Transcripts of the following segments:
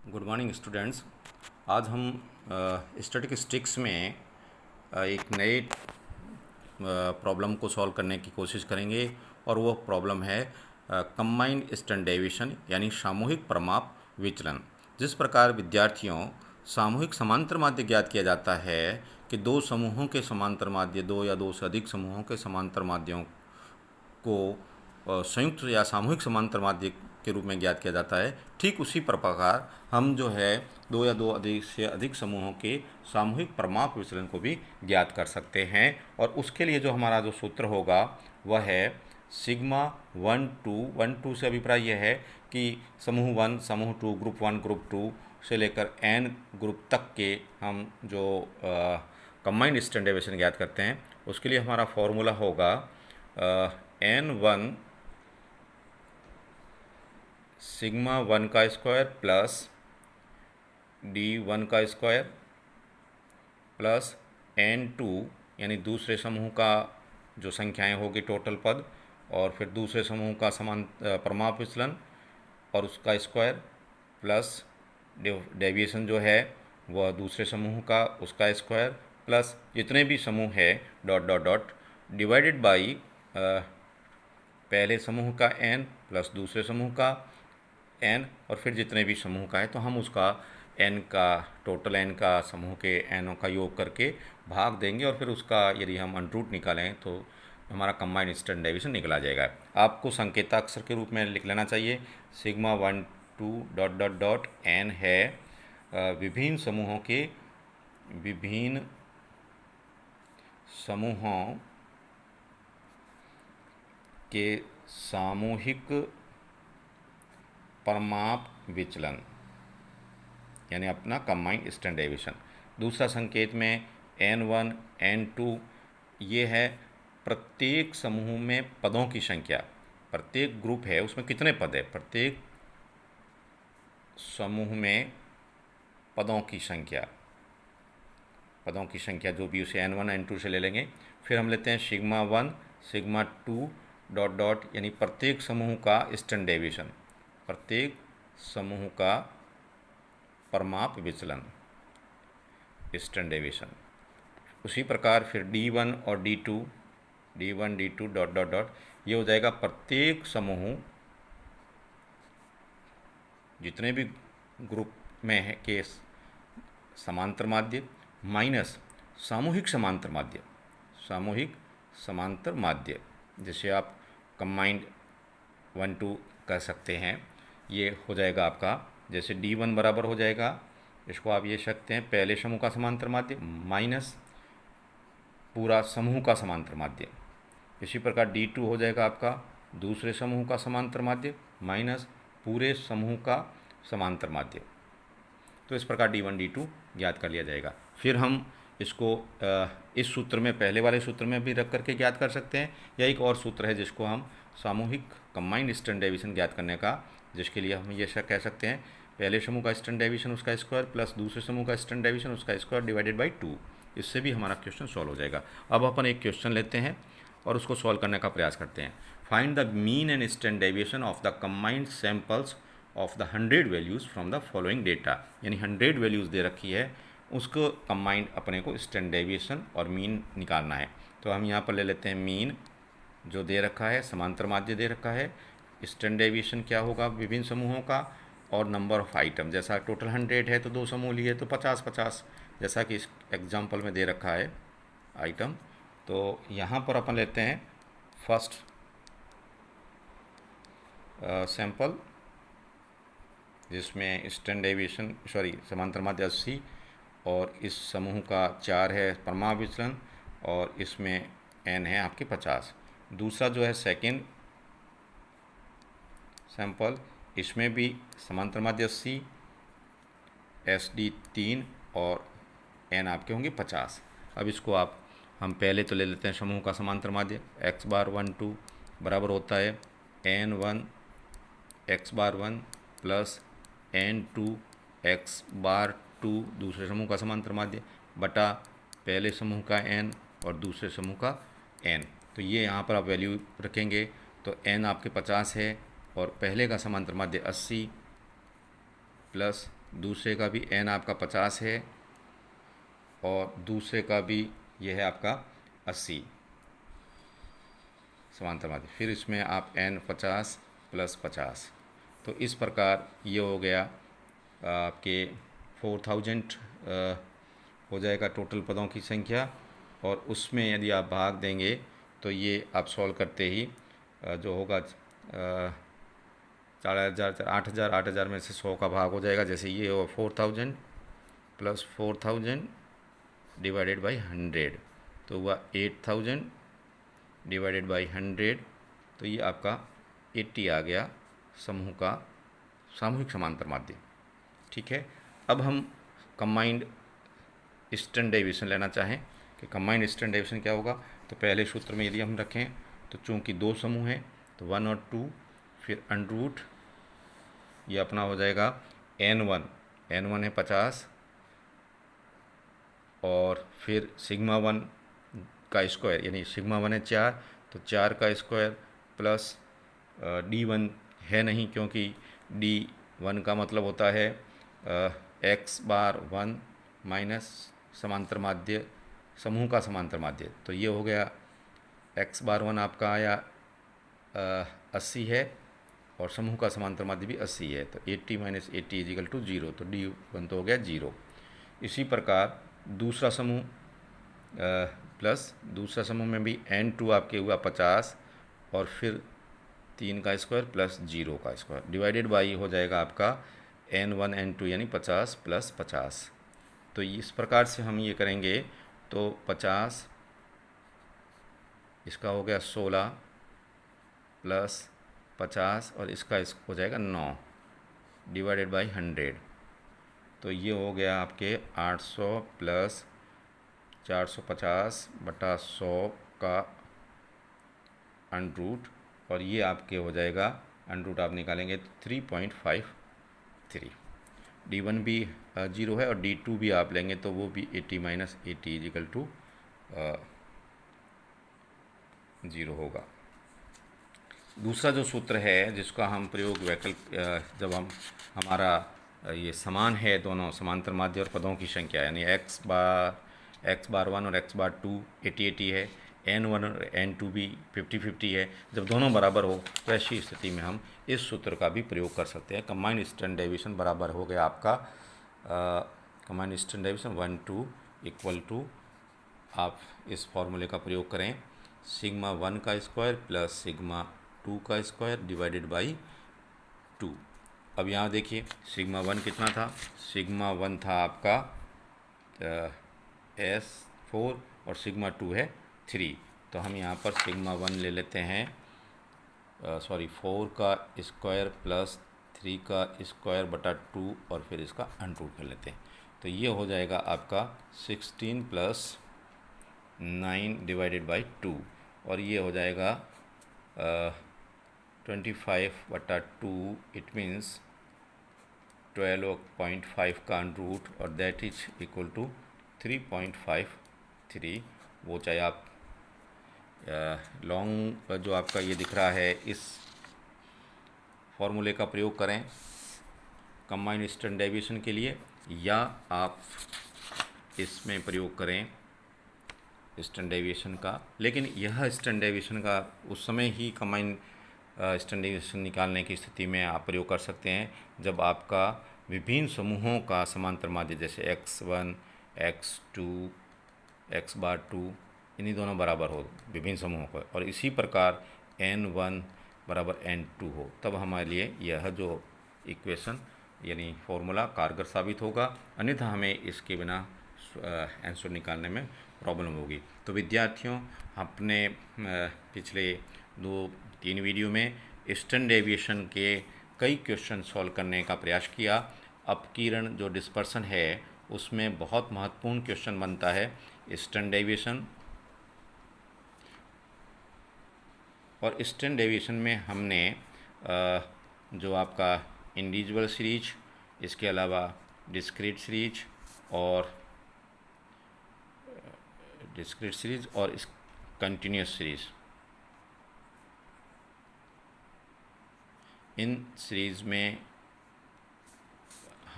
Good morning students. आज हम statistics में एक नए प्रॉब्लम को सॉल्व करने की कोशिश करेंगे और वो प्रॉब्लम है कंबाइंड स्टैंडर्ड डेविएशन यानी सामूहिक प्रमाप विचलन। जिस प्रकार विद्यार्थियों सामूहिक समांतर माध्य ज्ञात किया जाता है कि दो समूहों के समांतर माध्य, दो या दो से अधिक समूहों के समांतर माध्यों को संयुक्त या सामूहिक समांतर माध्य के रूप में ज्ञात किया जाता है, ठीक उसी प्रकार हम जो है दो या दो अधिक से अधिक समूहों के सामूहिक प्रमाप विचलन को भी ज्ञात कर सकते हैं। और उसके लिए जो हमारा जो सूत्र होगा वह है सिग्मा 1 से अभिप्राय यह है कि समूह 1, समूह 2, ग्रुप 1, ग्रुप 2 से लेकर n ग्रुप तक के हम जो कंबाइंड स्टैंडर्ड डेविएशन ज्ञात करते हैं, उसके लिए हमारा फॉर्मूला होगा n1 सिग्मा 1 का स्क्वायर प्लस d1 का स्क्वायर प्लस n2 यानी दूसरे समूह का जो संख्याएं होगी टोटल पद, और फिर दूसरे समूह का समान प्रमाप विचलन और उसका स्क्वायर प्लस डेविएशन जो है वह दूसरे समूह का उसका स्क्वायर प्लस जितने भी समूह है dot dot dot divided by पहले समूह का n प्लस दूसरे समूह का n और फिर जितने भी समूह का है तो हम उसका n का टोटल n का समूह के n का योग करके भाग देंगे और फिर उसका यदि हम अंडरूट निकालें तो हमारा कंबाइंड स्टैंडर्ड डेविएशन निकला जाएगा। आपको संकेताक्षर के रूप में लिख लेना चाहिए sigma 1 2 dot dot dot n है विभिन्न समूहों के सामूहिक प्रमाप विचलन यानी अपना कंबाइंड स्टैंडर्ड डेविएशन। दूसरा संकेत में n1 n2 ये है प्रत्येक समूह में पदों की संख्या, प्रत्येक ग्रुप है उसमें कितने पद है, प्रत्येक समूह में पदों की संख्या जो भी उसे n1 n2 से ले लेंगे। फिर हम लेते हैं सिग्मा 1 सिग्मा 2 डॉट डॉट यानी प्रत्येक समूह का स्टैंडर्ड डेविएशन, प्रत्येक समूह का प्रमाप विचलन स्टैंडर्ड डेविएशन। उसी प्रकार फिर d1 और d1 d2 dot dot dot ये हो जाएगा प्रत्येक समूह जितने भी ग्रुप में है के समांतर माध्य माइनस सामूहिक समांतर माध्य जिसे आप कंबाइंड 1 2 कह सकते हैं। ये हो जाएगा आपका, जैसे d1 बराबर हो जाएगा, इसको आप ये सकते हैं पहले समूह का समांतर माध्य माइनस पूरा समूह का समांतर माध्य। इसी प्रकार d2 हो जाएगा आपका दूसरे समूह का समांतर माध्य माइनस पूरे समूह का समांतर माध्य। तो इस प्रकार d1 d2 ज्ञात कर लिया जाएगा। फिर हम इसको इस सूत्र में, पहले वाले सूत्र में भी रख करके ज्ञात कर सकते हैं, या एक और सूत्र है जिसको हम सामूहिक कंबाइंड स्टैंडर्ड डेविएशन ज्ञात करने का, जिसके लिए हम ये कह सकते हैं पहले समूह का स्टैंडर्ड डेविएशन उसका स्क्वायर प्लस दूसरे समूह का स्टैंडर्ड डेविएशन उसका स्क्वायर डिवाइडेड बाई 2। इससे भी हमारा क्वेश्चन सॉल्व हो जाएगा। अब अपन एक क्वेश्चन लेते हैं और उसको सॉल्व करने का प्रयास करते हैं। Find the mean and standard deviation of the combined samples of the 100 values from the following data, यानी 100 वैल्यूज़ दे रखी है, उसको कंबाइंड अपने को स्टैंडर्ड डेविएशन और मीन निकालना है। तो हम यहाँ पर ले लेते हैं मीन जो दे रखा है, समांतर माध्य दे रखा है, स्टैंडर्ड डेविएशन क्या होगा विभिन्न समूहों का, और नंबर ऑफ आइटम, जैसा टोटल 100 है तो दो समूह लिए तो 50-50 जैसा कि इस एग्जाम्पल में दे रखा है आइटम। तो यहाँ पर अपन लेते हैं फर्स्ट सैंपल जिसमें स्टैंडर्ड डेविएशन समांतर माध्य 80 और इस समूह का 4 है प्रमाप विचलन और इसमें n है आपके 50। दूसरा जो है सेकंड सैंपल, इसमें भी समांतर माध्य 80 SD 3 और n आपके होंगे 50। अब इसको हम पहले तो ले लेते हैं समूह का समांतर माध्य x बार 1 2 बराबर होता है n1 x बार 1 प्लस n2 x बार 2 दूसरे समूह का समांतर माध्य बटा पहले समूह का n और दूसरे समूह का n। तो ये यहाँ पर आप वैल्यू रखेंगे तो n आपके 50 है और पहले का समांतर माध्य 80 प्लस दूसरे का भी n आपका 50 है और दूसरे का भी ये है आपका 80 समांतर माध्य। फिर इसमें आप n 50 प्लस 50, तो इस प्रकार ये हो गया आपके 4000 हो जाएगा टोटल पदों की संख्या। और उसमें यदि आप भाग देंगे तो ये आप सॉल्व करते ही जो होगा 4000 8000, 8000 में से 100 का भाग हो जाएगा। जैसे ये हो 4000 प्लस 4000 डिवाइडेड बाई 100, तो हुआ 8000 डिवाइडेड बाई 100, तो ये आपका 80 आ गया समूह का सामूहिक समांतर माध्य। ठीक है, अब हम कंबाइंड ईस्टर्न डेविएशन लेना चाहें कि कंबाइंड ईस्टर्न डेविएशन क्या होगा, तो पहले सूत्र में यदि हम रखें तो चूंकि दो समूह हैं तो 1 और 2, फिर अंडरूट ये अपना हो जाएगा n1 है 50 और फिर सिग्मा 1 का स्क्वायर, यानी सिग्मा 1 है 4, तो 4 का स्क्वायर प्लस d1 है नहीं, क्योंकि d1 का मतलब होता है x बार 1 माइनस समांतर माध्य समूह का समांतर माध्य। तो ये हो गया x बार 1 आपका आया 80 है और समूह का समांतर माध्य भी 80 है, तो 80 माइनस 80 इजिकल टू 0, तो d1 तो हो गया 0। इसी प्रकार दूसरा समूह प्लस दूसरा समूह में भी n2 आपके हुआ 50 और फिर 3 का स्क्वायर प्लस 0 का स्क्वायर डिवाइडेड बाई हो जाएगा आपका n1 n2 यानी 50 प्लस 50। तो इस प्रकार से हम ये करेंगे तो 50 इसका हो गया 16 प्लस 50 और इसका हो जाएगा 9 डिवाइडेड बाई 100, तो ये हो गया आपके 800 प्लस 450 बटा 100 का अंडरूट, और ये आपके हो जाएगा अंडरूट आप निकालेंगे तो 3.53। d1 भी 0 है और d2 भी आप लेंगे तो वो भी 80 माइनस 80 इजिकल टू 0 होगा। दूसरा जो सूत्र है जिसका हम प्रयोग वैकल्पिक जब हम हमारा ये समान है दोनों समांतर माध्य और पदों की संख्या, यानी x बार 1 और x बार 2 80 है, n1 और n2 भी 50 है, जब दोनों बराबर हो तो ऐसी स्थिति में हम इस सूत्र का भी प्रयोग कर सकते हैं। कंबाइंड ईस्टर्न डेविएशन बराबर हो गया आपका combined eastern deviation 1 2 equal to, आप इस फॉर्मूले का प्रयोग करें सिग्मा 1 का स्क्वायर प्लस सिग्मा 2 का स्क्वायर डिवाइडेड बाई 2। अब यहाँ देखिए सिग्मा 1 कितना था, सिग्मा 1 था आपका S4 और सिग्मा 2 है 3, तो हम यहाँ पर सिग्मा 1 ले लेते हैं 4 का स्क्वायर प्लस 3 का स्क्वायर बटा 2 और फिर इसका अंडरूट कर लेते हैं, तो ये हो जाएगा आपका 16 प्लस 9 डिवाइडेड बाई 2, और ये हो जाएगा 25 बटा 2, इट मीन्स 12.5 का अंडरूट, और दैट इज इक्वल टू 3.53। वो चाहे आप लॉन्ग जो आपका ये दिख रहा है इस फॉर्मूले का प्रयोग करें कंबाइंड ईस्टर्न डेविएशन के लिए, या आप इसमें प्रयोग करें ईस्टर्न डेविएशन का। लेकिन यह ईस्टर्न डेविएशन का उस समय ही कंबाइंड ईस्टर्न डेविएशन निकालने की स्थिति में आप प्रयोग कर सकते हैं जब आपका विभिन्न समूहों का समांतर माध्य जैसे x1 x2 x बार 2 इन्हीं दोनों बराबर हो विभिन्न समूहों पर, और इसी प्रकार n1 बराबर n2 हो, तब हमारे लिए यह जो इक्वेशन यानी फॉर्मूला कारगर साबित होगा, अन्यथा हमें इसके बिना आंसर निकालने में प्रॉब्लम होगी। तो विद्यार्थियों, अपने पिछले 2-3 वीडियो में ईस्टर्न डेविएशन के कई क्वेश्चन सॉल्व करने का प्रयास किया। अपकीरण जो डिस्पर्सन है उसमें बहुत महत्वपूर्ण क्वेश्चन बनता है ईस्टर्न डेविएशन, और ईस्टर्न डेविएशन में हमने जो आपका इंडिविजुअल सीरीज, इसके अलावा डिस्क्रीट सीरीज और इस कंटिन्यूस सीरीज, इन सीरीज़ में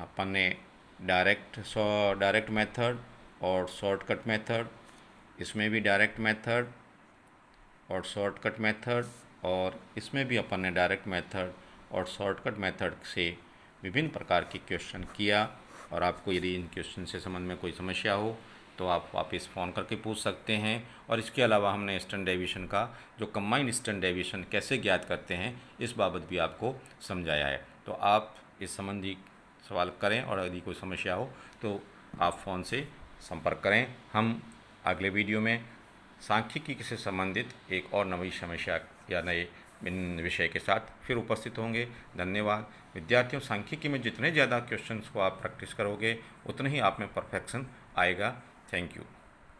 अपन ने डायरेक्ट मेथड और शॉर्टकट मेथड, इसमें भी डायरेक्ट मेथड और शॉर्टकट मेथड, और इसमें भी अपन ने डायरेक्ट मेथड और शॉर्टकट मेथड से विभिन्न प्रकार के क्वेश्चन किया। और आपको यदि इन क्वेश्चन से समझ में कोई समस्या हो तो आप वापस फ़ोन करके पूछ सकते हैं। और इसके अलावा हमने स्टैंडर्ड डेविएशन का जो कंबाइंड स्टैंडर्ड डेविएशन कैसे ज्ञात करते हैं इस बाबत भी आपको समझाया है। तो आप इस संबंधी सवाल करें और यदि कोई समस्या हो तो आप फ़ोन से संपर्क करें। हम अगले वीडियो में सांख्यिकी से संबंधित एक और नई समस्या या नए विषय के साथ फिर उपस्थित होंगे। धन्यवाद विद्यार्थियों। सांख्यिकी में जितने ज़्यादा क्वेश्चंस को आप प्रैक्टिस करोगे उतने ही आप में परफेक्शन आएगा। Thank you.